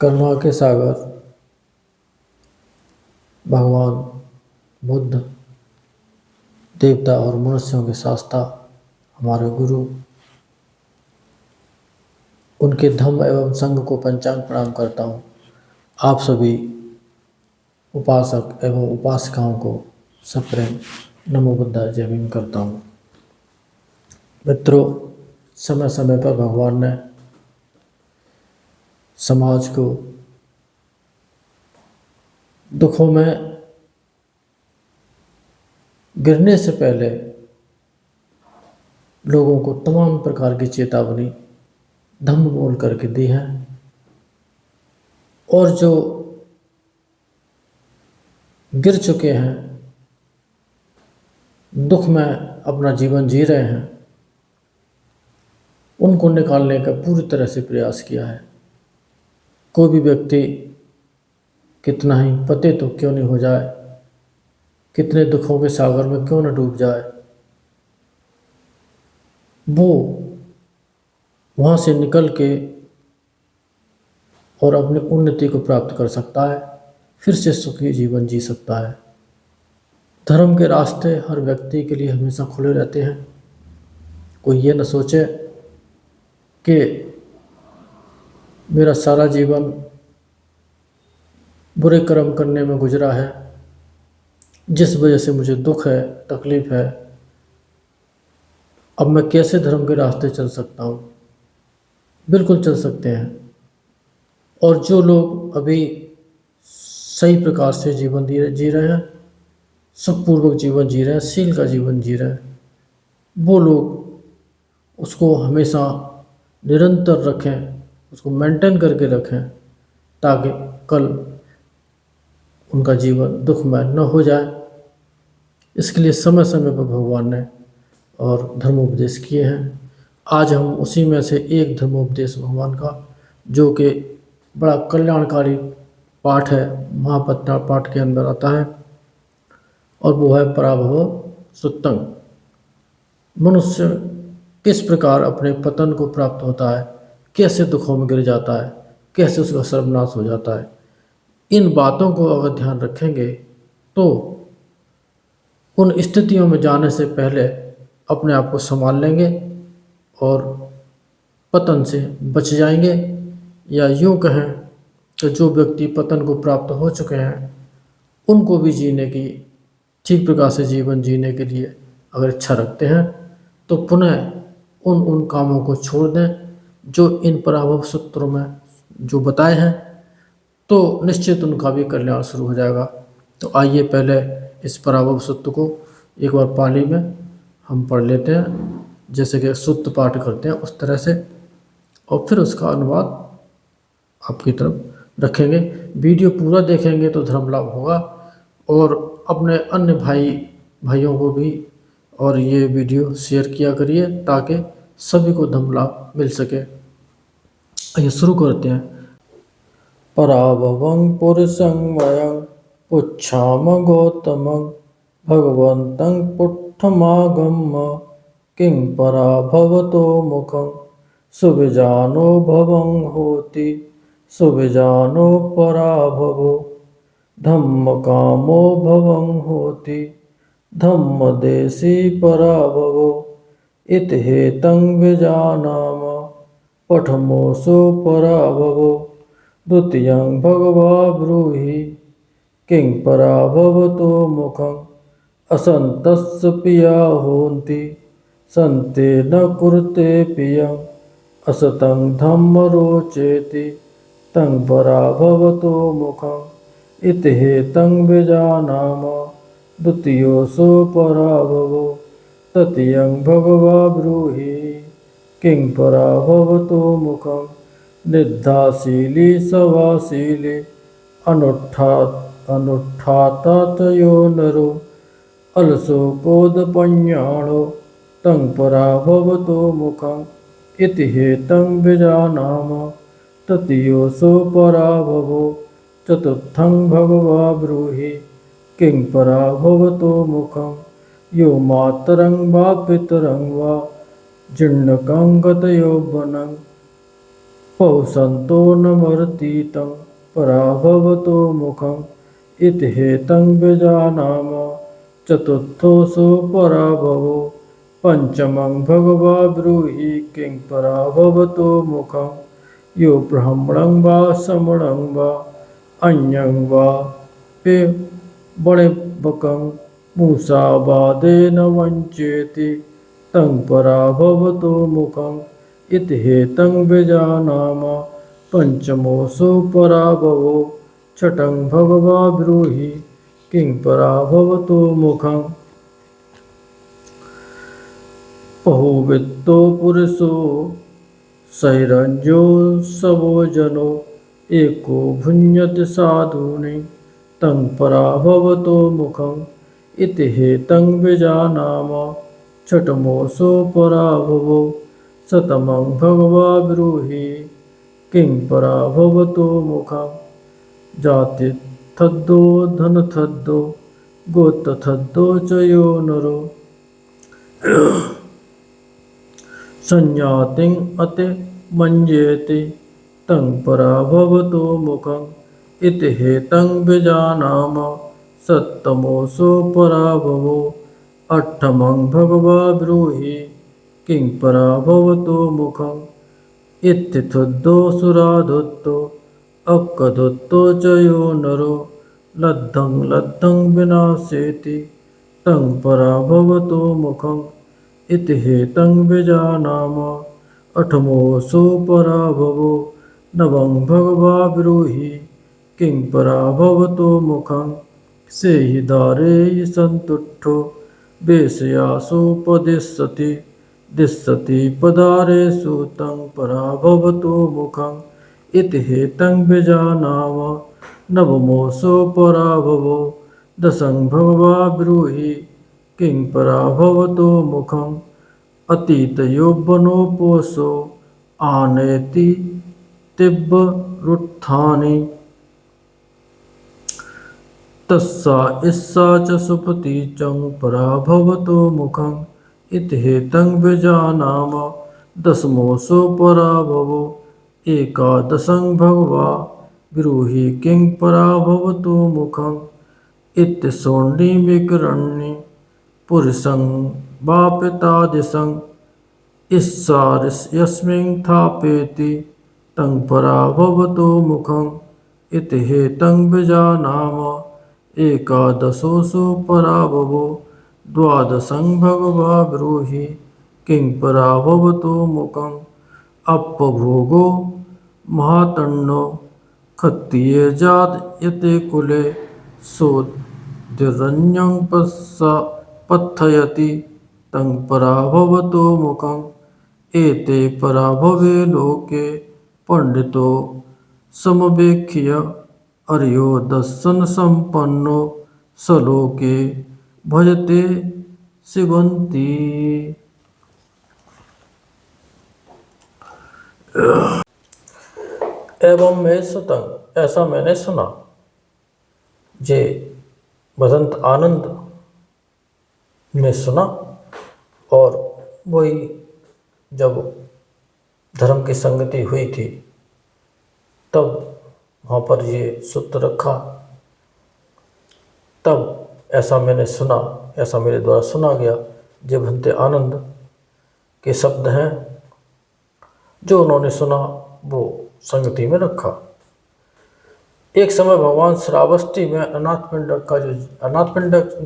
करुणा के सागर भगवान बुद्ध, देवता और मनुष्यों के शास्ता, हमारे गुरु, उनके धम्म एवं संघ को पंचांग प्रणाम करता हूँ। आप सभी उपासक एवं उपासिकाओं को सप्रेम नमो बुद्धाय जय भीम करता हूँ। मित्रों, समय समय पर भगवान ने समाज को दुखों में गिरने से पहले लोगों को तमाम प्रकार की चेतावनी धम्म बोल करके दी है, और जो गिर चुके हैं, दुख में अपना जीवन जी रहे हैं, उनको निकालने का पूरी तरह से प्रयास किया है। कोई भी व्यक्ति कितना ही पतित तो क्यों नहीं हो जाए, कितने दुखों के सागर में क्यों न डूब जाए, वो वहाँ से निकल के और अपनी उन्नति को प्राप्त कर सकता है, फिर से सुखी जीवन जी सकता है। धर्म के रास्ते हर व्यक्ति के लिए हमेशा खुले रहते हैं। कोई ये न सोचे कि मेरा सारा जीवन बुरे कर्म करने में गुजरा है, जिस वजह से मुझे दुख है, तकलीफ है, अब मैं कैसे धर्म के रास्ते चल सकता हूँ। बिल्कुल चल सकते हैं। और जो लोग अभी सही प्रकार से जीवन जी रहे हैं, सुखपूर्वक जीवन जी रहे हैं, शील का जीवन जी रहे हैं, वो लोग उसको हमेशा निरंतर रखें, उसको मेंटेन करके रखें, ताकि कल उनका जीवन दुखमय न हो जाए। इसके लिए समय समय पर भगवान ने और धर्मोपदेश किए हैं। आज हम उसी में से एक धर्मोपदेश भगवान का, जो कि बड़ा कल्याणकारी पाठ है, महापत्रा पाठ के अंदर आता है, और वो है पराभव सुत्तंग। मनुष्य किस प्रकार अपने पतन को प्राप्त होता है, कैसे दुखों में गिर जाता है, कैसे उसका सर्वनाश हो जाता है। इन बातों को अगर ध्यान रखेंगे तो उन स्थितियों में जाने से पहले अपने आप को संभाल लेंगे और पतन से बच जाएंगे। या यूँ कहें कि जो व्यक्ति पतन को प्राप्त हो चुके हैं, उनको भी जीने की, ठीक प्रकार से जीवन जीने के लिए अगर इच्छा रखते हैं, तो पुनः उन कामों को छोड़ दें जो इन पराभव सूत्रों में जो बताए हैं, तो निश्चित उनका भी कल्याण शुरू हो जाएगा। तो आइए पहले इस पराभव सूत्र को एक बार पाली में हम पढ़ लेते हैं, जैसे कि सूत्र पाठ करते हैं उस तरह से, और फिर उसका अनुवाद आपकी तरफ रखेंगे। वीडियो पूरा देखेंगे तो धर्म लाभ होगा, और अपने अन्य भाइयों को भी और ये वीडियो शेयर किया करिए, ताकि सभी को धर्म लाभ मिल सके। आइए शुरू करते हैं। पराभवं पुरुषं वयं पुच्छाम गौतमं भगवन्तं पुट्ठमागम्य किं पराभवतो मुखं सुविजानो भवं होति सुविजानो पराभवो धम्मकामो भवं होति धम्मदेशी पराभवो इति हेतं विजानाम पठमोऽसो पराभवो द्वितीयं भगवा ब्रूहि किं पराभवतो मुखं असन्तस्य पिया होन्ति सन्ते न कुरुते पियं असतं धम्म रोचेति तं पराभवतो मुखं इति हेतं विजानाम द्वितीयोऽसो पराभवो तृतीयं भगवा ब्रूहि किं पराभवतो मुखं निद्धाशीली सवाशीली अनुष्ठातयो नरो अलसो कोदपण्याणो तं पराभवतो मुखं इति हेतं विजानाम तृतीयोऽसो पराभवो चतुर्थं भगवा ब्रूहि किं पराभवतो मुखं यो मातरं वा पितरं वा जीर्णकं गतयौवनं पौसन्तो न मरति तं पराभवतो मुखम् इति हेतं व्यजानाम चतुर्थोऽसो पराभवो पञ्चमं भगवा ब्रूहि किं पराभवतो मुखं यो ब्राह्मणं वा श्रमणं वा अन्यं वा पे बणिबकं मूषावादेन वञ्चेति तं पराभवतो मुखम् इति हेतं व्यजानाम पञ्चमोऽसो पराभवो छठं भगवा ब्रूहि किं पराभवतो मुखम् बहुवित्तो पुरुषो सैरञ्जो सवो जनो एको भुञ्जति साधूनि तं पराभवतो मुखम् इति हेतं व्यजानाम छठमोऽसो पराभवो शतमं भगवा ब्रूहि किं पराभवतो मुखम् जातिथद्दो धनथद्दो गोत्रथद्दो च यो नरो संज्ञातिं अति मञ्जेति तं पराभवतो मुखम् इति हेतं व्यजानाम सप्तमोऽसो पराभवो अट्ठमं भगवा ब्रूहि किं पराभवतो मुखम् इत्थुद्धो सुराधुत्तो अक्कधुत्तो च यो नरो लद्धं विनाशेति तं पराभवतो मुखम् इति हेतं व्यजानाम अठमोऽसो पराभवो नवं भगवा ब्रूहि किं पराभवतो मुखम् सेहि दारेहि सन्तुष्टो वेश्यासोपदिशति दिशति पदारेषु तं पराभवतो मुखम् इति हेतं व्यजानाम नवमोऽसो पराभवो दशं भगवा ब्रूहि किं पराभवतो मुखम् अतीतयौवनोपोषो आनेति तिब्बरुत्थानि तस्सा ईस्सा च सुपति च पराभवतो मुखम् इति हेतं व्यजानाम दशमोऽसो पराभवो एकादशं भगवा ब्रूहि किं पराभवतो मुखम् इति शोण्डीमिकरण्ये पुरुषं वापितादिशं ईस्सा यस्मिन् थापेति तं पराभवतो मुखम् इति हेतं व्यजानाम एकादशोऽसो पराभवो द्वादशं भगवा ब्रूहि किं पराभवतो मुखम् अपभोगो महातन्नो क्षत्रिये जायते कुले सोऽधिरण्यं पथयति तं पराभवतो मुखम् एते पराभवे लोके पंडितो समवेक्ष्य अर्यो दर्शनसम्पन्नो सलोके भजते शिवन्ति। एवं मैं सुतंग ऐसा मैंने सुना जे भदंत आनंद में सुना। और वही जब धर्म की संगति हुई थी तब वहाँ पर ये सूत्र रखा, तब ऐसा मैंने सुना, ऐसा मेरे द्वारा सुना गया। जे भंते आनंद के शब्द हैं जो उन्होंने सुना वो संगति में रखा। एक समय भगवान श्रावस्ती में अनाथपिंडक का जो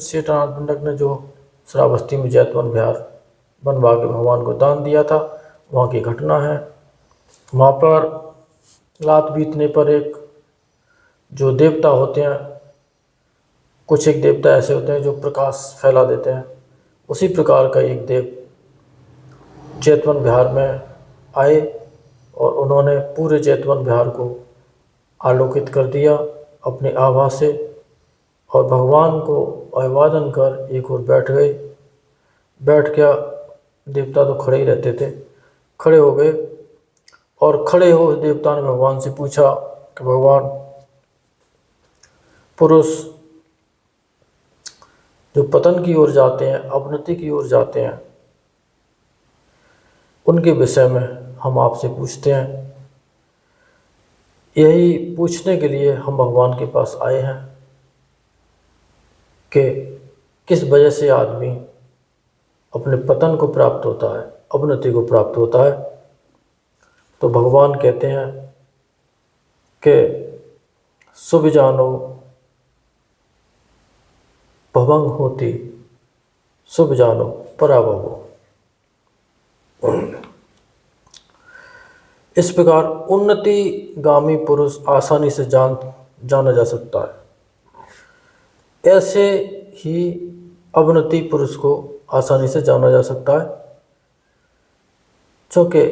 सेठ अनाथपिंडक ने जो श्रावस्ती में जैतवन विहार बनवा के भगवान को दान दिया था, वहाँ की घटना है। वहाँ पर रात बीतने पर एक जो देवता होते हैं, कुछ एक देवता ऐसे होते हैं जो प्रकाश फैला देते हैं, उसी प्रकार का एक देव जैतवन विहार में आए और उन्होंने पूरे जैतवन विहार को आलोकित कर दिया अपनी आभा से, और भगवान को अभिवादन कर एक ओर बैठ गए। बैठ गया, देवता तो खड़े ही रहते थे, खड़े हो गए और खड़े हो उस देवता ने भगवान से पूछा कि भगवान, पुरुष जो पतन की ओर जाते हैं, अवनति की ओर जाते हैं, उनके विषय में हम आपसे पूछते हैं यही पूछने के लिए हम भगवान के पास आए हैं कि किस वजह से आदमी अपने पतन को प्राप्त होता है, अवनति को प्राप्त होता है। तो भगवान कहते हैं कि शुभ जानो भवंग होती, शुभ जानो पराभवो। इस प्रकार उन्नतिगामी पुरुष आसानी से जाना जा सकता है। ऐसे ही अवनति पुरुष को आसानी से जाना जा सकता है, क्योंकि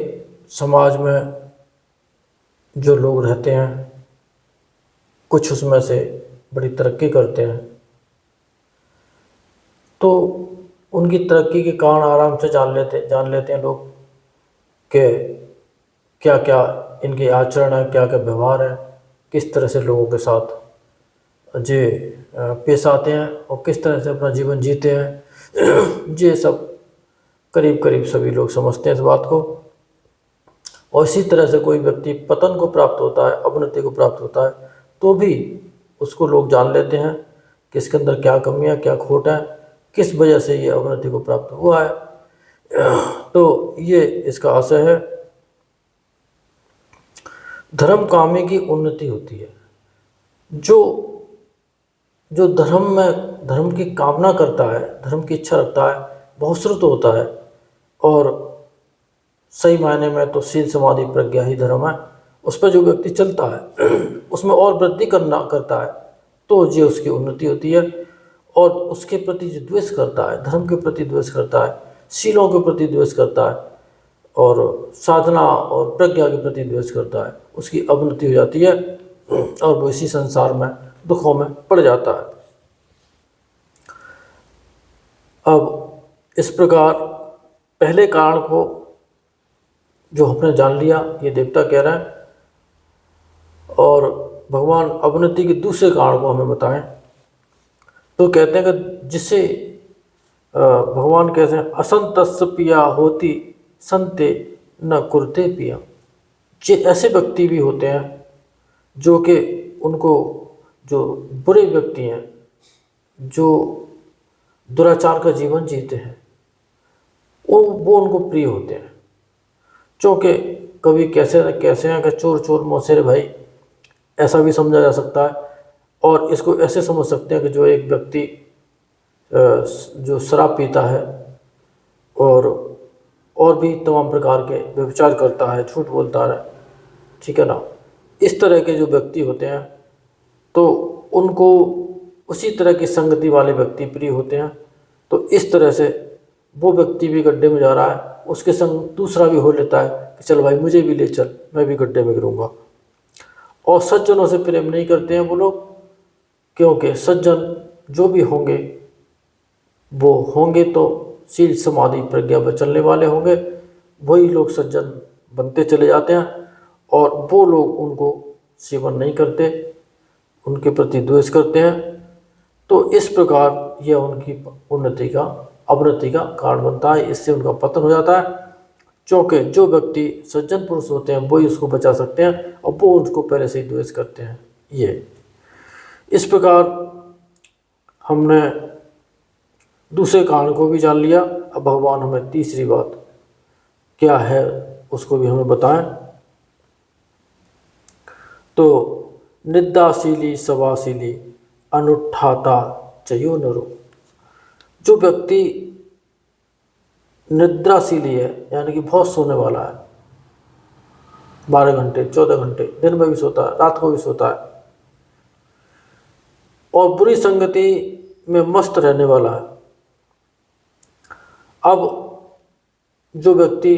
समाज में जो लोग रहते हैं कुछ उसमें से बड़ी तरक्की करते हैं, तो उनकी तरक्की के कारण आराम से जान लेते हैं लोग कि क्या क्या इनके आचरण है, क्या क्या व्यवहार है, किस तरह से लोगों के साथ जे पेश आते हैं और किस तरह से अपना जीवन जीते हैं। ये सब करीब करीब सभी लोग समझते हैं इस बात को। और इसी तरह से कोई व्यक्ति पतन को प्राप्त होता है, अवनति को प्राप्त होता है, तो भी उसको लोग जान लेते हैं कि इसके अंदर क्या कमियां, क्या खोट है, किस वजह से ये अवनति को प्राप्त हुआ है। तो ये इसका आशय है। धर्म कामी की उन्नति होती है। जो धर्म की कामना करता है, धर्म की इच्छा रखता है, बहुश्रुत होता है और सही मायने में तो शील समाधि प्रज्ञा ही धर्म है। उस पर जो व्यक्ति चलता है उसमें और वृद्धि करता है, तो ये उसकी उन्नति होती है। और उसके प्रति जो द्वेष करता है, धर्म के प्रति द्वेष करता है, शीलों के प्रति द्वेष करता है और साधना और प्रज्ञा के प्रति द्वेष करता है, उसकी अवनति हो जाती है और वो इसी संसार में दुखों में पड़ जाता है। अब इस प्रकार पहले कारण को जो हमने जान लिया, ये देवता कह रहे हैं, और भगवान अवनति के दूसरे कारण को हमें बताएं। तो कहते हैं कि जिसे भगवान कहते हैं असंतस्य पिया होती संते न कुरते पिया। ये ऐसे व्यक्ति भी होते हैं जो कि उनको, जो बुरे व्यक्ति हैं, जो दुराचार का जीवन जीते हैं, वो उनको प्रिय होते हैं। क्योंकि कभी कैसे न कैसे हैं कि चोर चोर मौसेरे भाई, ऐसा भी समझा जा सकता है। और इसको ऐसे समझ सकते हैं कि जो एक व्यक्ति जो शराब पीता है और भी तमाम प्रकार के व्यभिचार करता है, झूठ बोलता है, ठीक है ना, इस तरह के जो व्यक्ति होते हैं तो उनको उसी तरह की संगति वाले व्यक्ति प्रिय होते हैं। तो इस तरह से वो व्यक्ति भी गड्ढे में जा रहा है, उसके संग दूसरा भी हो लेता है कि चल भाई मुझे भी ले चल, मैं भी गड्ढे में गिरूंगा। और सज्जनों से प्रेम नहीं करते हैं वो लोग, क्योंकि सज्जन जो भी होंगे वो होंगे तो शील समाधि प्रज्ञा पर चलने वाले होंगे, वही लोग सज्जन बनते चले जाते हैं और वो लोग उनको सेवन नहीं करते, उनके प्रति द्वेष करते हैं। तो इस प्रकार यह उनकी अवनति का कारण बनता है, इससे उनका पतन हो जाता है। क्योंकि जो व्यक्ति सज्जन पुरुष होते हैं वही उसको बचा सकते हैं और वो उनको पहले से ही द्वेष करते हैं। ये इस प्रकार हमने दूसरे कारण को भी जान लिया। अब भगवान हमें तीसरी बात क्या है उसको भी हमें बताएं। तो निद्दाशीली सवाशीली अनुठाता चयो नरो। जो व्यक्ति निद्राशीली है, यानी कि बहुत सोने वाला है, 12 घंटे 14 घंटे दिन में भी सोता है, रात को भी सोता है, और बुरी संगति में मस्त रहने वाला है। अब जो व्यक्ति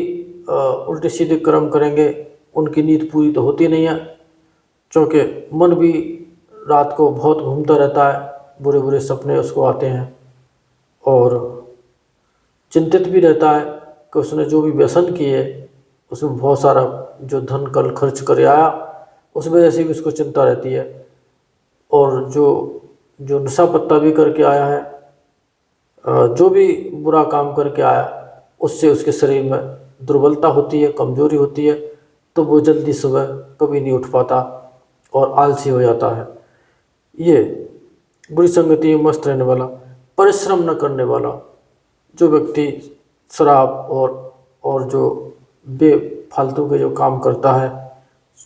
उल्टे सीधे कर्म करेंगे उनकी नींद पूरी तो होती नहीं है, क्योंकि मन भी रात को बहुत घूमता रहता है, बुरे बुरे सपने उसको आते हैं और चिंतित भी रहता है कि उसने जो भी व्यसन किए उसमें बहुत सारा जो धन कल खर्च कर आया, उस वजह से भी उसको चिंता रहती है। और जो नशा पत्ता भी करके आया है, जो भी बुरा काम करके आया, उससे उसके शरीर में दुर्बलता होती है, कमजोरी होती है, तो वो जल्दी सुबह कभी नहीं उठ पाता और आलसी हो जाता है। ये बुरी संगति में मस्त रहने वाला, परिश्रम न करने वाला, जो व्यक्ति शराब और जो बेफालतू के जो काम करता है,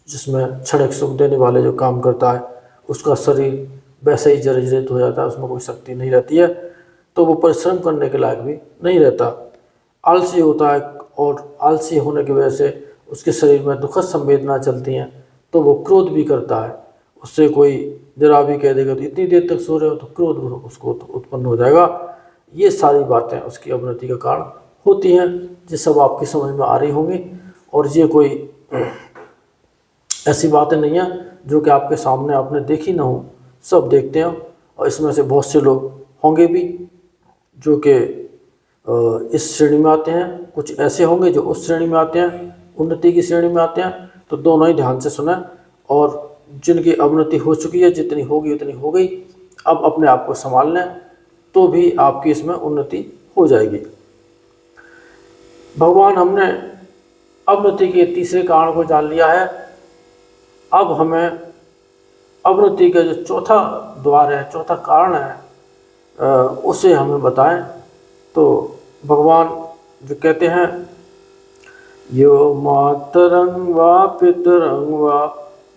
जिसमें क्षणिक सुख देने वाले जो काम करता है, उसका शरीर वैसे ही जर्जरित हो जाता है, उसमें कोई शक्ति नहीं रहती है, तो वो परिश्रम करने के लायक भी नहीं रहता, आलसी होता है। और आलसी होने की वजह से उसके शरीर में दुखद संवेदना चलती हैं, तो वो क्रोध भी करता है। उससे कोई जरा भी कह देगा तो इतनी देर तक सो रहे हो, तो क्रोध उसको उत्पन्न हो जाएगा। ये सारी बातें उसकी अवनति का कारण होती हैं, ये सब आपकी समझ में आ रही होंगी। और ये कोई ऐसी बातें नहीं हैं जो कि आपके सामने आपने देखी ना हो, सब देखते हैं। और इसमें से बहुत से लोग होंगे भी जो कि इस श्रेणी में आते हैं, कुछ ऐसे होंगे जो उस श्रेणी में आते हैं, उन्नति की श्रेणी में आते हैं। तो दोनों ही ध्यान से सुने, और जिनकी अवनति हो चुकी है, जितनी होगी उतनी हो गई, अब अपने आप को संभाल लें, तो भी आपकी इसमें उन्नति हो जाएगी। भगवान, हमने अवनति के तीसरे कारण को जान लिया है। अब हमें अवनति का जो चौथा द्वार है, चौथा कारण है, उसे हमें बताएं। तो भगवान जो कहते हैं, यो मातरं वा पितरं वा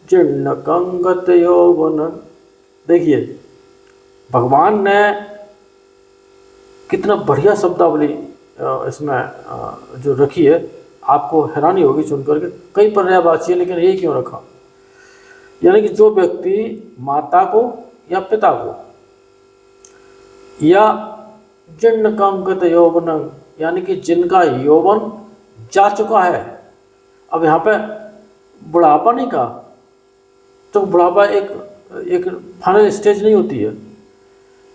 जीर्णकं गत यौवनं। देखिए भगवान ने कितना बढ़िया शब्दावली इसमें जो रखी है, आपको हैरानी होगी सुन करके। कई पर्यायवाची है, लेकिन ये क्यों रखा? यानी कि जो व्यक्ति माता को या पिता को या जीर्णकं गत यौवनं, यानी कि जिनका यौवन जा चुका है, अब यहाँ पे बुढ़ापा नहीं कहा, तो बुढ़ापा एक फाइनल स्टेज नहीं होती है,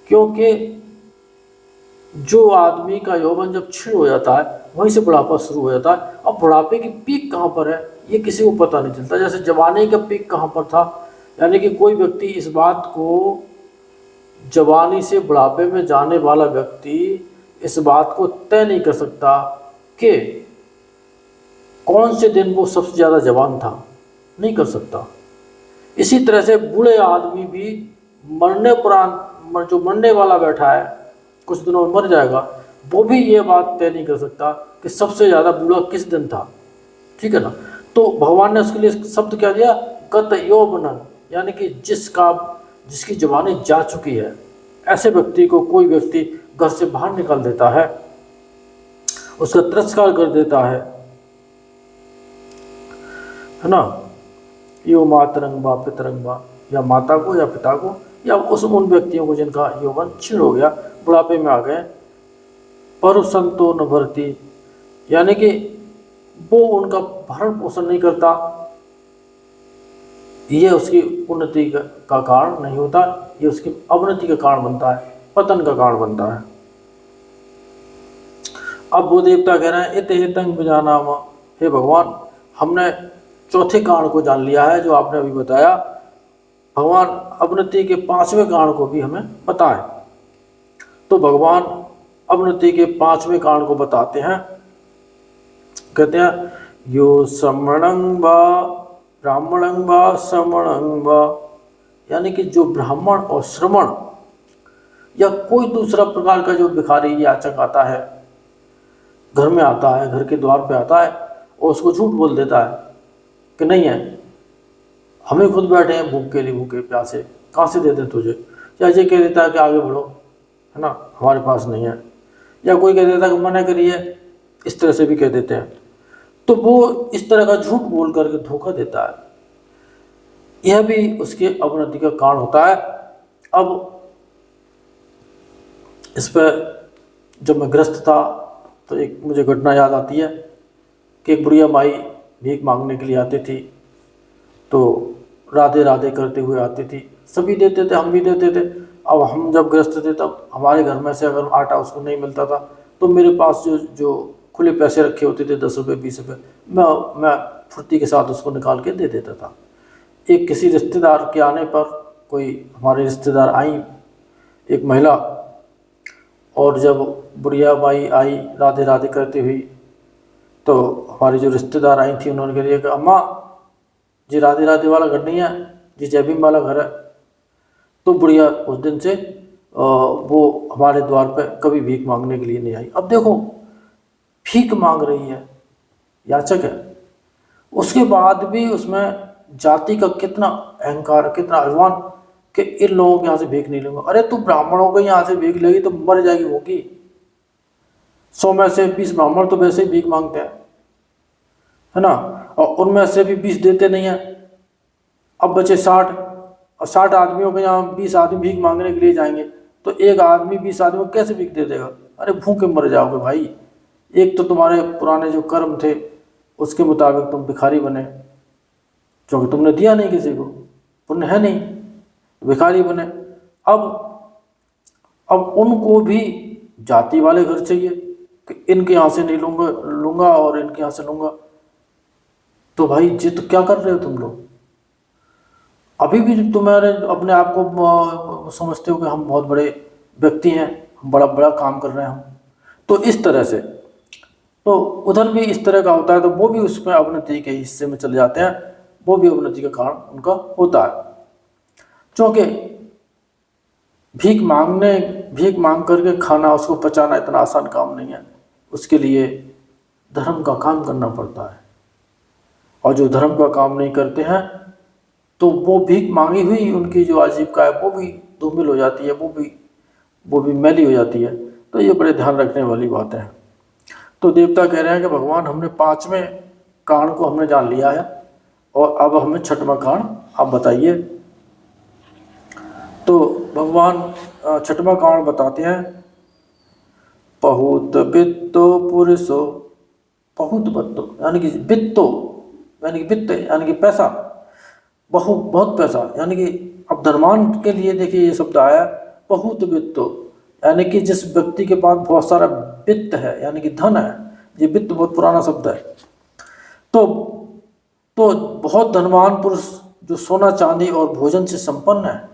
क्योंकि जो आदमी का यौवन जब क्षीण हो जाता है, वहीं से बुढ़ापा शुरू हो जाता है। अब बुढ़ापे की पीक कहाँ पर है, ये किसी को पता नहीं चलता। जैसे जवानी का पीक कहाँ पर था, यानी कि कोई व्यक्ति इस बात को, जवानी से बुढ़ापे में जाने वाला व्यक्ति इस बात को तय नहीं कर सकता कि कौन से दिन वो सबसे ज़्यादा जवान था, नहीं कर सकता। इसी तरह से बूढ़े आदमी भी मरने उपरांत, जो मरने वाला बैठा है, कुछ दिनों में मर जाएगा, वो भी ये बात तय नहीं कर सकता कि सबसे ज़्यादा बूढ़ा किस दिन था। ठीक है ना? तो भगवान ने उसके लिए शब्द क्या दिया, गत यौवनं, यानी कि जिसकी जवानी जा चुकी है, ऐसे व्यक्ति को कोई व्यक्ति घर से बाहर निकाल देता है, उसका तिरस्कार कर देता है ना? यो मातरं वा पितरं वा, या माता को या पिता को, या उन व्यक्तियों को जिनका यौवन क्षीण हो गया, बुढ़ापे में आ गए। परुसंतो न भरती, यानी कि वो उनका भरण पोषण नहीं करता, ये उसकी उन्नति का कारण नहीं होता, ये उसकी अवनति का कारण बनता है, पतन का कारण बनता है। अब वो देवता कह रहे हैं, इत हेतं विजानाम, हे भगवान, हमने चौथे कारण को जान लिया है जो आपने अभी बताया। भगवान अवनति के पांचवें कारण को भी हमें बताएं। तो भगवान अवनति के पांचवें कारण को बताते हैं, कहते हैं, यो श्रमणं वा ब्राह्मणं वा श्रमणं वा, यानी कि जो ब्राह्मण और श्रमण या कोई दूसरा प्रकार का जो भिखारी याचक आता है, घर में आता है, घर के द्वार पे आता है, और उसको झूठ बोल देता है कि नहीं है, हमें खुद बैठे हैं भूख के लिए, भूखे प्यासे, कहाँ से दे दें तुझे, या ये कह देता है कि आगे बढ़ो, है ना, हमारे पास नहीं है, या कोई कह देता है कि मना करिए, इस तरह से भी कह देते हैं। तो वो इस तरह का झूठ बोल करके धोखा देता है, यह भी उसके अवनति का कारण होता है। अब इस पर जब मैं ग्रस्त था तो एक मुझे घटना याद आती है कि एक बुढ़िया माई भीख मांगने के लिए आती थी, तो राधे राधे करते हुए आती थी, सभी देते थे, हम भी देते थे। अब हम जब ग्रस्त थे तब हमारे घर में से अगर आटा उसको नहीं मिलता था, तो मेरे पास जो खुले पैसे रखे होते थे, 10 रुपये 20 रुपये, मैं फुर्ती के साथ उसको निकाल के दे देता था। एक किसी रिश्तेदार के आने पर, कोई हमारे रिश्तेदार आई, एक महिला, और जब बुढ़िया माई आई राधे राधे करती हुई, तो हमारी जो रिश्तेदार आई थी उन्होंने कह दिया कि अम्मा जी राधे राधे वाला घर नहीं है, जी जय भीम वाला घर है, तो बुढ़िया उस दिन से वो हमारे द्वार पे कभी भीख मांगने के लिए नहीं आई। अब देखो भीख मांग रही है, याचक है, उसके बाद भी उसमें जाति का कितना अहंकार, कितना अभिमान कि इन लोगों के यहाँ से भीख नहीं लूंगा। अरे तू ब्राह्मणों के यहाँ से भीख लेगी तो मर जाएगी वो की। 100 में से 20 ब्राह्मण तो वैसे ही भीख मांगते हैं, है ना, और उनमें से भी 20 देते नहीं है। अब बचे 60, और 60 आदमियों के यहाँ 20 आदमी भीख मांगने के लिए जाएंगे तो एक आदमी 20 आदमी को कैसे भीख दे देगा? अरे भूखे मर जाओगे भाई। एक तो तुम्हारे पुराने जो कर्म थे उसके मुताबिक तुम भिखारी बने, क्योंकि तुमने दिया नहीं किसी को, पुण्य है नहीं, भिखारी बने। अब उनको भी जाति वाले घर चाहिए कि इनके यहाँ से नहीं लूंगा और इनके यहाँ से लूंगा। तो भाई जिद क्या कर रहे हो तुम लोग? अभी भी तुम्हारे अपने आप को समझते हो कि हम बहुत बड़े व्यक्ति हैं, हम बड़ा बड़ा काम कर रहे हैं हम। तो इस तरह से तो उधर भी इस तरह का होता है, तो वो भी उसमें अवनति के हिस्से में चले जाते हैं, वो भी अवनति का कारण उनका होता है। क्योंकि भीख मांग करके खाना, उसको पचाना इतना आसान काम नहीं है, उसके लिए धर्म का काम करना पड़ता है। और जो धर्म का काम नहीं करते हैं तो वो भीख मांगी हुई उनकी जो आजीविका है वो भी धूमिल हो जाती है, वो भी मैली हो जाती है। तो ये बड़े ध्यान रखने वाली बात है। तो देवता कह रहे हैं कि भगवान हमने 5वें कारण को हमने जान लिया है और अब हमें 6वां कारण आप बताइए। तो भगवान 6वां कारण बताते हैं, बहुत वित्तो पुरुषो, बहुत वित्तो यानी कि वित्तो यानी कि वित्त यानी कि पैसा, बहुत पैसा यानी कि अब धनवान के लिए देखिए ये शब्द आया बहुत वित्तो, यानी कि जिस व्यक्ति के पास बहुत सारा वित्त है यानी कि धन है। ये वित्त बहुत पुराना शब्द है। तो बहुत धनवान पुरुष जो सोना चांदी और भोजन से संपन्न है,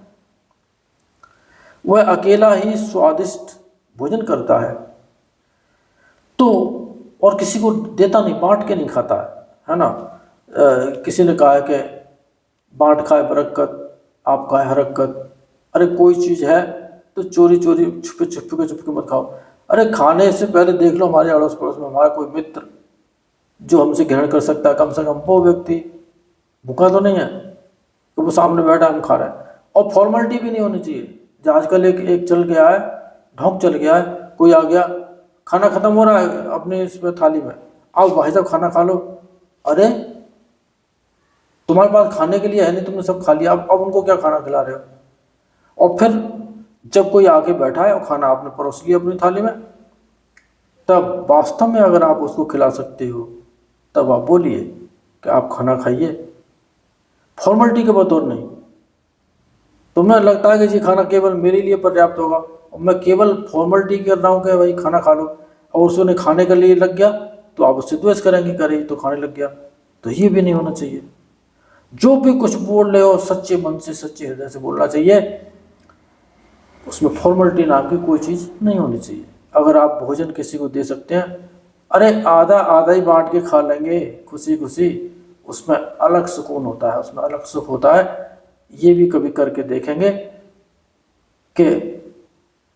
वह अकेला ही स्वादिष्ट भोजन करता है, तो और किसी को देता नहीं, बांट के नहीं खाता है ना। किसी ने कहा है कि बांट खाए बरकत, आप खाए हरकत। अरे कोई चीज़ है तो चोरी छुपके मत खाओ। अरे खाने से पहले देख लो हमारे अड़ोस पड़ोस में हमारा कोई मित्र जो हमसे ग्रहण कर सकता है, कम से कम वो व्यक्ति भूखा तो नहीं है कि वो सामने बैठा हम खा रहे हैं। और फॉर्मेलिटी भी नहीं होनी चाहिए। जो आजकल एक चल गया है, ढोंग चल गया है, कोई आ गया, खाना खत्म हो रहा है अपने इसमें थाली में, आओ भाई साहब खाना खा लो। अरे तुम्हारे पास खाने के लिए है नहीं, तुमने सब खा लिया, अब उनको क्या खाना खिला रहे हो? और फिर जब कोई आके बैठा है और खाना आपने परोस लिया अपनी थाली में, तब वास्तव में अगर आप उसको खिला सकते हो तब आप बोलिए कि आप खाना खाइए, फॉर्मेलिटी के बतौर नहीं। तुम्हें लगता है कि जी खाना केवल मेरे लिए पर्याप्त होगा और मैं केवल फॉर्मेलिटी कर रहा हूँ कि भाई खाना खा लो, और उसने खाने के लिए लग गया तो आप उससे द्वेष करेंगे, करे तो खाने लग गया। तो ये भी नहीं होना चाहिए। जो भी कुछ बोल रहे हो सच्चे मन से सच्चे हृदय से बोलना चाहिए, उसमें फॉर्मेलिटी नाम की कोई चीज़ नहीं होनी चाहिए। अगर आप भोजन किसी को दे सकते हैं, अरे आधा ही बांट के खा लेंगे खुशी खुशी, उसमें अलग सुकून होता है, उसमें अलग सुख होता है। ये भी कभी करके देखेंगे कि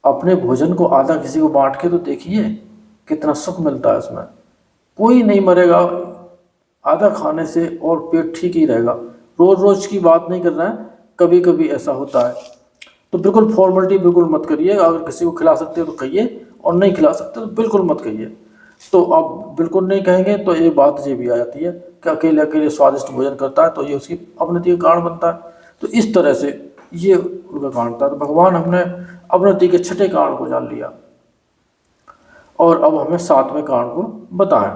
अपने भोजन को आधा किसी को बांट के तो देखिए कितना सुख मिलता है उसमें। कोई नहीं मरेगा आधा खाने से और पेट ठीक ही रहेगा। रोज रोज की बात नहीं कर रहे हैं, कभी कभी ऐसा होता है। तो बिल्कुल फॉर्मेलिटी बिल्कुल मत करिए। अगर किसी को खिला सकते हो तो कहिए, और नहीं खिला सकते तो बिल्कुल मत कहिए। तो अब बिल्कुल नहीं कहेंगे तो ये बात ये भी आ जाती है कि अकेले स्वादिष्ट भोजन करता है तो ये उसकी अवनति का कारण बनता है। तो इस तरह से ये उनका कारण था। तो भगवान हमने अवनति के 6ठे कारण को जान लिया और अब हमें 7वें कारण को बताएं।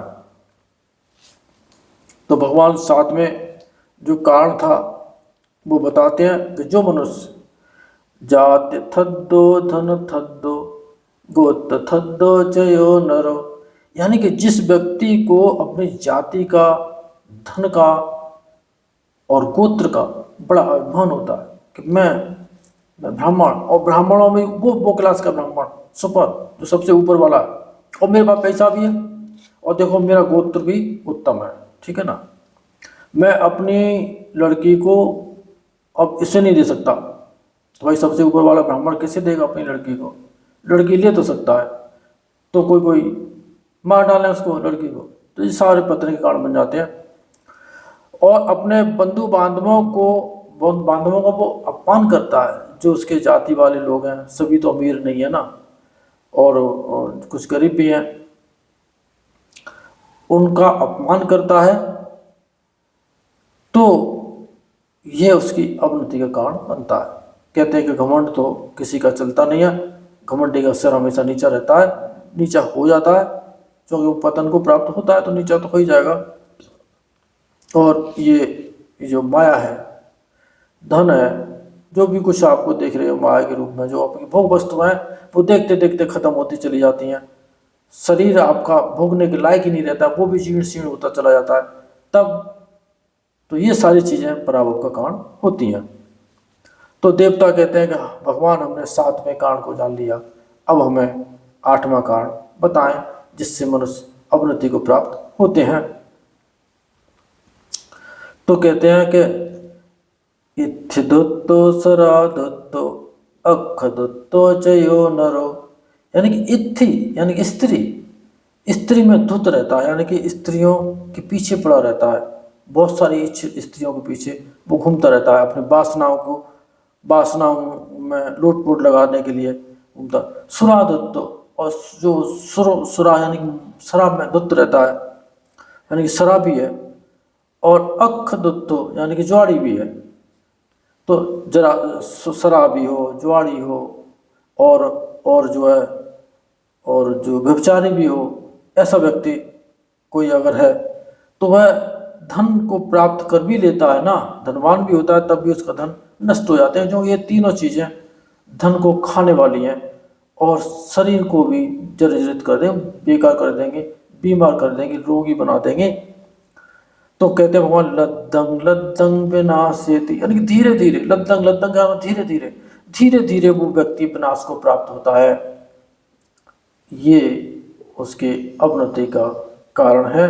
तो भगवान 7वें जो कारण था वो बताते हैं कि जो मनुष्य जाति थद्दो धन थद्दो गोत्र थद्दो जयो नरो, यानी कि जिस व्यक्ति को अपनी जाति का, धन का और गोत्र का बड़ा अभिमान होता है कि मैं ब्राह्मण, और ब्राह्मणों में वो क्लास का ब्राह्मण सुपर जो सबसे ऊपर वाला है, और मेरे पास पैसा भी है, और देखो मेरा गोत्र भी उत्तम है, ठीक है ना, मैं अपनी लड़की को अब इसे नहीं दे सकता तो भाई सबसे ऊपर वाला ब्राह्मण कैसे देगा अपनी लड़की को? लड़की ले तो सकता है, तो कोई कोई मार डाले उसको, लड़की को। तो ये सारे पतन के कारण बन जाते हैं। और अपने बांधवों का वो अपमान करता है, जो उसके जाति वाले लोग हैं, सभी तो अमीर नहीं है ना, और कुछ गरीब भी हैं, उनका अपमान करता है, तो ये उसकी अवनति का कारण बनता है। कहते हैं कि घमंड तो किसी का चलता नहीं है, घमंडी का सिर हमेशा नीचा रहता है, नीचा हो जाता है, क्योंकि वो पतन को प्राप्त होता है तो नीचा तो हो ही जाएगा। और ये जो माया है, धन है, जो भी कुछ आपको देख रहे हो माया के रूप में, जो आपकी भोग वस्तुएं वो देखते देखते खत्म होती चली जाती हैं। शरीर आपका भोगने के लायक ही नहीं रहता, वो भी जीर्ण शीर्ण होता चला जाता है। तब तो ये सारी चीज़ें पराभव का कारण होती हैं। तो देवता कहते हैं कि भगवान हमने 7वें कारण को जान लिया, अब हमें 8वां कारण बताएं जिससे मनुष्य अवनति को प्राप्त होते हैं। तो कहते हैं कि इत्थदत्तो सरादत्तो अखदत्तो चयो नरो, यानी कि इत्थि यानी कि स्त्री में धुत रहता है, यानी कि स्त्रियों के पीछे पड़ा रहता है, बहुत सारी स्त्रियों के पीछे वो घूमता रहता है, अपनी वासनाओं में लोटपोट लगाने के लिए घूमता। सुरादत्तो, और जो सुरा यानी कि शराब में धुत रहता है, यानी कि शराबी है। और अखदत्तो यानी कि जुआड़ी भी है। तो जरा शराबी हो, जुआड़ी हो, और जो है, और जो व्यभिचारी भी हो, ऐसा व्यक्ति कोई अगर है तो वह धन को प्राप्त कर भी लेता है ना, धनवान भी होता है, तब भी उसका धन नष्ट हो जाते हैं, जो ये तीनों चीज़ें धन को खाने वाली हैं और शरीर को भी जर्जरित कर देंगे, बेकार कर देंगे, बीमार कर देंगे, रोगी बना देंगे। तो कहते हैं भगवान लद्दंग लद्दंग विनाशेति, यानी कि धीरे धीरे, लद्दंग लद्दंग का धीरे धीरे वो व्यक्ति विनाश को प्राप्त होता है। ये उसके अवनति का कारण है।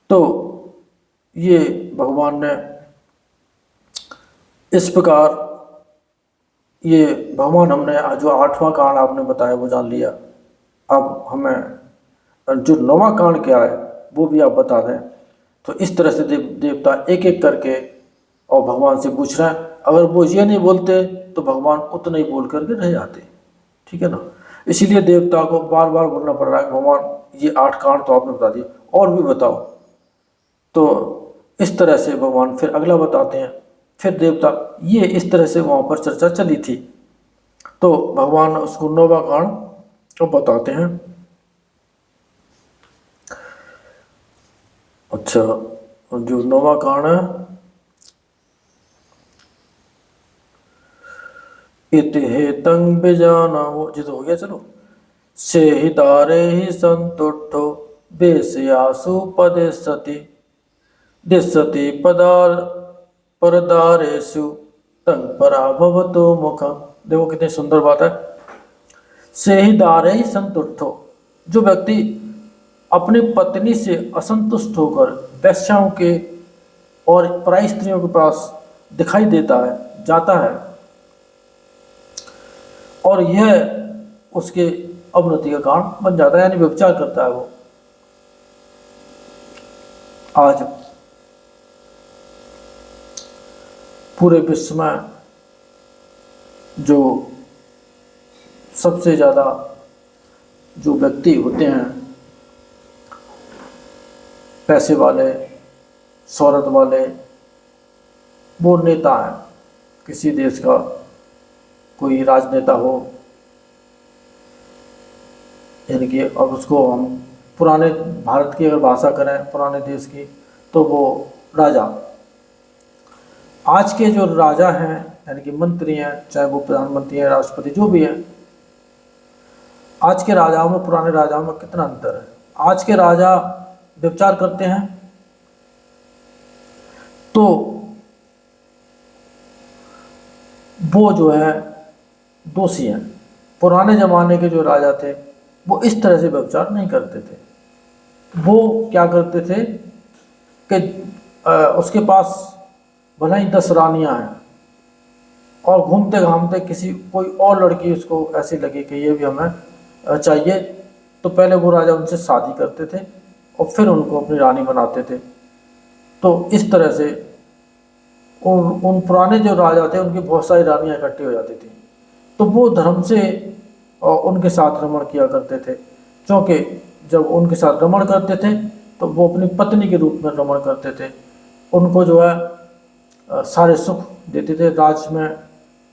तो ये भगवान ने इस प्रकार, ये भगवान हमने जो 8वां कारण आपने बताया वो जान लिया। अब हमें जो 9वां कारण क्या है वो भी आप बता दें। तो इस तरह से देवता एक एक करके और भगवान से पूछ रहे हैं। अगर वो ये नहीं बोलते तो भगवान उतना ही बोल करके रह जाते, ठीक है ना। इसीलिए देवता को बार बार बोलना पड़ रहा है, भगवान ये 8 कारण तो आपने बता दिए, और भी बताओ। तो इस तरह से भगवान फिर अगला बताते हैं। फिर देवता, ये इस तरह से वहाँ पर चर्चा चली थी, तो भगवान उसको 9वां कारण को बताते हैं। अच्छा, जो 9वां कारण है, इत हेतं बीजानामो, जित हो गया, चलो। से ही दारे ही संतुष्टो बेसयासु पदेशति दिशति पदार परदारेषु तंग पराभवतो मुखम। देखो कितनी सुंदर बात है। से ही दारे ही संतुष्टो, जो व्यक्ति अपनी पत्नी से असंतुष्ट होकर वैश्याओं के और पराई स्त्रियों के पास दिखाई देता है, जाता है, और यह उसके अवनति का कारण बन जाता है, यानी व्यभिचार करता है वो। आज पूरे विश्व में जो सबसे ज़्यादा जो व्यक्ति होते हैं, पैसे वाले, शोहरत वाले, वो नेता हैं। किसी देश का कोई राजनेता हो, यानी कि अब उसको हम पुराने भारत की अगर भाषा करें, पुराने देश की, तो वो राजा। आज के जो राजा हैं, यानी कि मंत्री हैं, चाहे वो प्रधानमंत्री हैं, राष्ट्रपति, जो भी हैं, आज के राजाओं में पुराने राजाओं में कितना अंतर है। आज के राजा व्यभिचार करते हैं तो वो जो है दोषी हैं। पुराने ज़माने के जो राजा थे वो इस तरह से व्यभिचार नहीं करते थे। वो क्या करते थे कि उसके पास भले ही 10 रानियां हैं, और घूमते घामते किसी कोई और लड़की उसको ऐसी लगी कि ये भी हमें चाहिए, तो पहले वो राजा उनसे शादी करते थे और फिर उनको अपनी रानी बनाते थे। तो इस तरह से उन पुराने जो राजा थे उनकी बहुत सारी रानियां इकट्ठी हो जाती थी। तो वो धर्म से उनके साथ रमण किया करते थे, क्योंकि जब उनके साथ रमण करते थे तो वो अपनी पत्नी के रूप में रमण करते थे। उनको जो है सारे सुख देते थे, राज में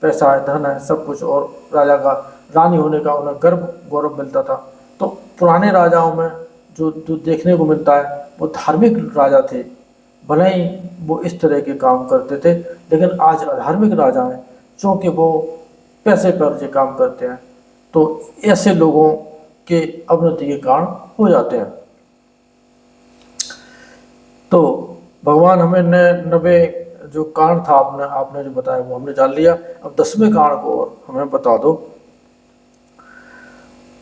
पैसा है, धन है, सब कुछ, और राजा का रानी होने का उन्हें गर्व गौरव मिलता था। तो पुराने राजाओं में जो जो देखने को मिलता है वो धार्मिक राजा थे, भले ही वो इस तरह के काम करते थे, लेकिन आज अधार्मिक राजा हैं क्योंकि वो पैसे पर ये काम करते हैं। तो ऐसे लोगों के अवनति के कारण हो जाते हैं। तो भगवान हमें 90 जो कारण था आपने जो बताया वो हमने जान लिया। अब 10वें कारण को और हमें बता दो।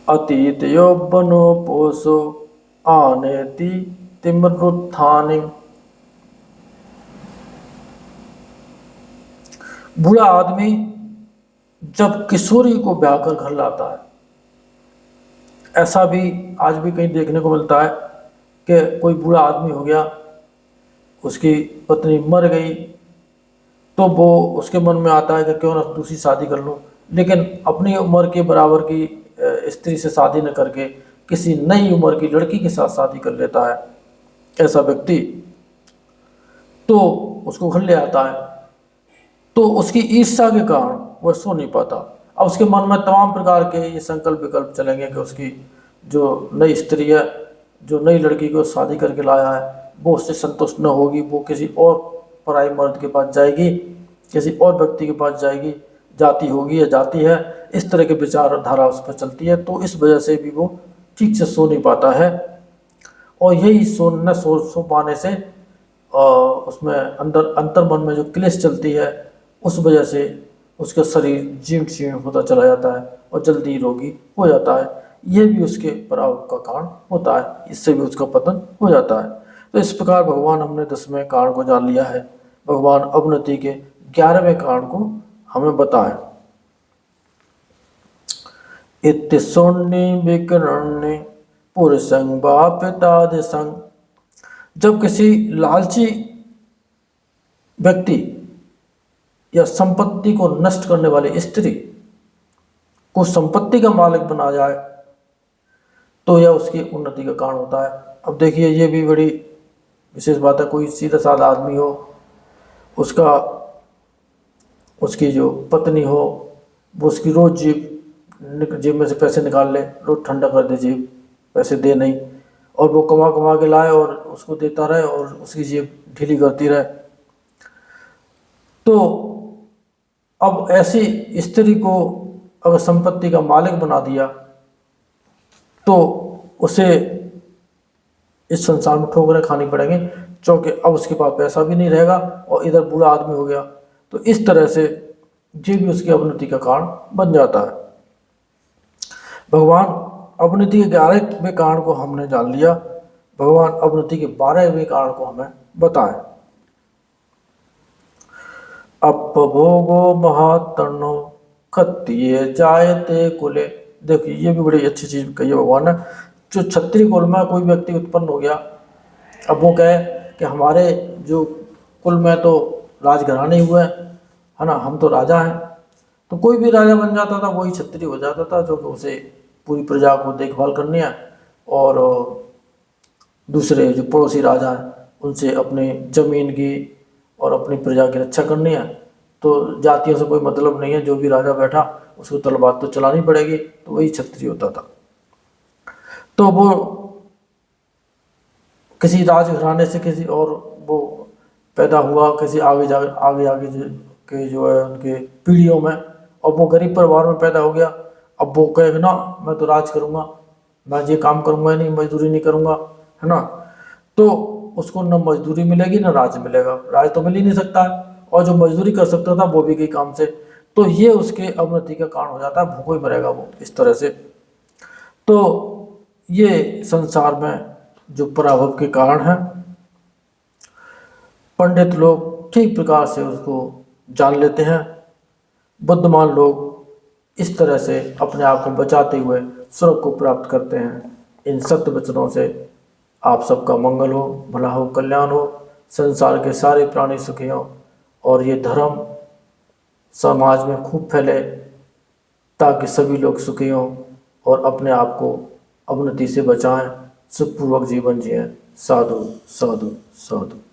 अतीत यौवनो पोषो आनेति तिमरुत्थानि। बूढ़ा आदमी जब किशोरी को ब्याह कर घर लाता है, ऐसा भी आज भी कहीं देखने को मिलता है कि कोई बूढ़ा आदमी हो गया, उसकी पत्नी मर गई, तो वो उसके मन में आता है कि क्यों ना दूसरी शादी कर लूं, लेकिन अपनी उम्र के बराबर की स्त्री से शादी न करके किसी नई उम्र की लड़की के साथ शादी कर लेता है ऐसा व्यक्ति, तो उसको घर ले आता है। तो उसकी ईर्ष्या के कारण वह सो नहीं पाता। अब उसके मन में तमाम प्रकार के ये संकल्प विकल्प चलेंगे कि उसकी जो नई स्त्री है, जो नई लड़की को शादी करके लाया है, वो उससे संतुष्ट न होगी, वो किसी और पराई मर्द के पास जाएगी, किसी और व्यक्ति के पास जाएगी, जाती होगी या जाती है, इस तरह के विचारधारा उस पर चलती है। तो इस वजह से भी वो ठीक से सो नहीं पाता है, और यही सो पाने से उसमें अंतर मन में जो क्लेश चलती है, उस वजह से उसका शरीर जीर्ण शीर्ण होता चला जाता है और जल्दी रोगी हो जाता है। ये भी उसके प्रभाव का कारण होता है, इससे भी उसका पतन हो जाता है। तो इस प्रकार भगवान हमने 10वें कारण को जान लिया है। भगवान अवनति के 11वें कारण को हमें बताएं। इत्य सोन्नी विकरण्य पुरुषंग बापितादिसंग। जब किसी लालची व्यक्ति या संपत्ति को नष्ट करने वाली स्त्री को संपत्ति का मालिक बना जाए तो यह उसकी उन्नति का कारण होता है। अब देखिए, ये भी बड़ी विशेष बात है। कोई सीधा साधा आदमी हो, उसकी जो पत्नी हो, वो उसकी रोज जेब में से पैसे निकाल ले, रोज ठंडा कर दे, जेब पैसे दे नहीं, और वो कमा कमा के लाए और उसको देता रहे और उसकी जेब ढीली करती रहे। तो अब ऐसी स्त्री को अगर संपत्ति का मालिक बना दिया तो उसे इस संसार में ठोकरें खानी पड़ेंगी, क्योंकि अब उसके पास पैसा भी नहीं रहेगा और इधर बूढ़ा आदमी हो गया। तो इस तरह से ये भी उसकी अवनति का कारण बन जाता है। भगवान अवनति के 11वें कारण को हमने जान लिया। भगवान अवनति के 12वें कारण को हमें बताएं। अपभोगो महातनो क्षत्रिय जायते कुले। देखिए, ये भी बड़ी अच्छी चीज कही है भगवान ने। जो क्षत्रिय कुल में कोई व्यक्ति उत्पन्न हो गया, अब वो कहे कि हमारे जो कुल में तो राजघराने हुए है ना, हम तो राजा हैं, तो कोई भी राजा बन जाता था, वही क्षत्रिय हो जाता था, जो कि उसे पूरी प्रजा को देखभाल करनी है और दूसरे जो पड़ोसी राजा हैं उनसे अपनी जमीन की और अपनी प्रजा की रक्षा करनी है। तो जातियों से कोई मतलब नहीं है, जो भी राजा बैठा उसको तलवार तो चलानी पड़ेगी, तो वही क्षत्रिय होता था। तो वो किसी राजघराने से किसी और वो पैदा हुआ, किसी आगे के जो है उनके पीढ़ियों में, और वो गरीब परिवार में पैदा हो गया। अब वो कहेगा ना मैं तो राज करूँगा, मैं ये काम करूँगा नहीं, मजदूरी नहीं करूँगा, है ना, तो उसको न मजदूरी मिलेगी न राज मिलेगा। राज तो मिल ही नहीं सकता है, और जो मजदूरी कर सकता था वो भी गई काम से। तो ये उसके अवनति का कारण हो जाता है, भूखो ही मरेगा वो इस तरह से। तो ये संसार में जो पराभव के कारण हैं, पंडित लोग ठीक प्रकार से उसको जान लेते हैं। बुद्धिमान लोग इस तरह से अपने आप को बचाते हुए स्वर्ग को प्राप्त करते हैं। इन सत्य वचनों से आप सबका मंगल हो, भला हो, कल्याण हो, संसार के सारे प्राणी सुखी हों और ये धर्म समाज में खूब फैले ताकि सभी लोग सुखी हों और अपने आप को अवनति से बचाएं, सुखपूर्वक जीवन जिएं। साधु साधु साधु।